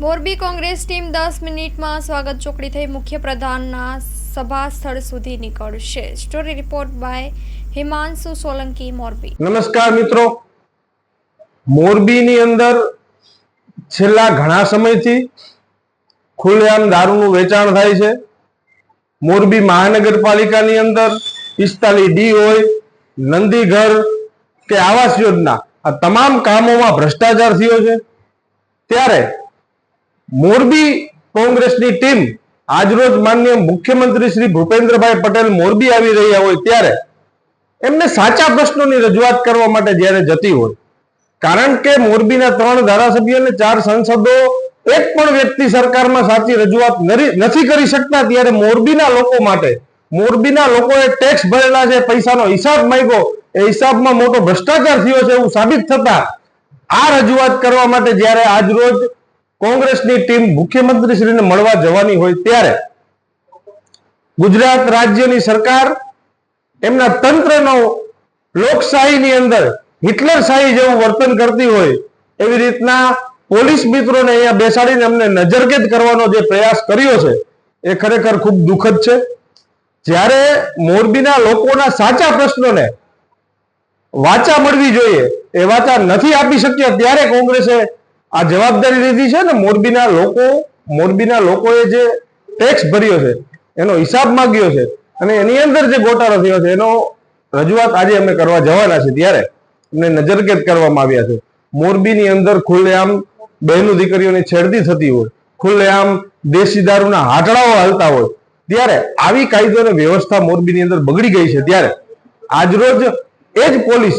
Morbi Congress team 10 મિનિટમાં સ્વાગત ચોકડી થઈ મુખ્યપ્રધાનના સભા સ્થળ સુધી નીકળશે। Story report by Himanshu Solanki, Morbi. નમસ્કાર મિત્રો, મોરબીની અંદર છેલ્લા ઘણા સમયથી ખુલ્લેઆમ દારૂનું વેચાણ થાય છે। મોરબી મહાનગરપાલિકાની અંદર 45D હોય, નંદીઘર કે આવાસ યોજના, આ તમામ કામોમાં ભ્રષ્ટાચાર થયો છે। ત્યારે મોરબી કોંગ્રેસની ટીમ આજરોજ માનનીય મુખ્યમંત્રી શ્રી ભૂપેન્દ્રભાઈ પટેલ મોરબી આવી રહ્યા હોય ત્યારે એમને સાચા પ્રશ્નોની રજૂઆત કરવા માટે જ્યારે જતી હોય, કારણ કે મોરબીના 3 ધારાસભ્યો અને 4 સાંસદો એક પણ વ્યક્તિ સરકારમાં સાચી રજૂઆત નથી કરી શકતા, ત્યારે મોરબીના લોકો માટે, મોરબીના લોકોએ ટેક્સ ભરેલા છે, પૈસાનો હિસાબ માંગ્યો, એ હિસાબમાં મોટો ભ્રષ્ટાચાર થયો છે એવું સાબિત થતા આ રજૂઆત કરવા માટે જ્યારે આજરોજ કોંગ્રેસની ટીમ મુખ્યમંત્રીશ્રીને મળવા જવાની હોય ત્યારે ગુજરાત રાજ્યની સરકાર એમના તંત્રનો લોકશાહીની અંદર હિટલરશાહી જેવું વર્તન કરતી હોય એવી રીતના પોલીસ મિત્રોને અહીંયા બેસાડીને અમને નજરકેદ કરવાનો જે પ્રયાસ કર્યો છે એ ખરેખર ખૂબ દુઃખદ છે। જ્યારે મોરબીના લોકોના સાચા પ્રશ્નોને વાચા મળવી જોઈએ એ વાચા નથી આપી શક્યા, ત્યારે કોંગ્રેસે આ જવાબદારી લીધી છે ને મોરબીના લોકોએ જે ટેક્સ ભર્યો છે એનો હિસાબ માંગ્યો છે અને એની અંદર જે ગોટાળો થયો છે એનો રજૂઆત આજે અમે કરવા જવાના છે, ત્યારે અમને નજરકેદ કરવામાં આવ્યા છે। મોરબીની અંદર ખુલ્લેઆમ બહેનો દીકરીઓની છેડતી થતી હોય, ખુલ્લેઆમ દેશી દારૂના હાટડાઓ હાલતા હોય, ત્યારે આવી કાયદો અને વ્યવસ્થા મોરબીની અંદર બગડી ગઈ છે। ત્યારે આજરોજ એ જ પોલીસ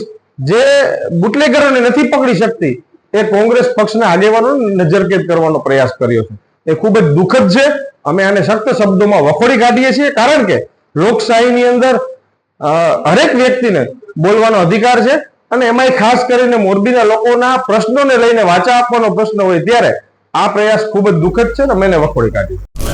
જે બુટલેગરોને નથી પકડી શકતી એ કોંગ્રેસ પક્ષના આગેવાનોને નજરકેદ કરવાનો પ્રયાસ કર્યો છે, એ ખૂબ જ દુઃખદ છે। અમે આને સખ્ત શબ્દોમાં વખોડી કાઢીએ છીએ, કારણ કે લોકશાહીની અંદર હરેક વ્યક્તિને બોલવાનો અધિકાર છે અને એમાંય ખાસ કરીને મોરબીના લોકોના પ્રશ્નોને લઈને વાચા આપવાનો પ્રશ્ન હોય ત્યારે આ પ્રયાસ ખૂબ જ દુઃખદ છે અને અમે એને વખોડી કાઢીએ।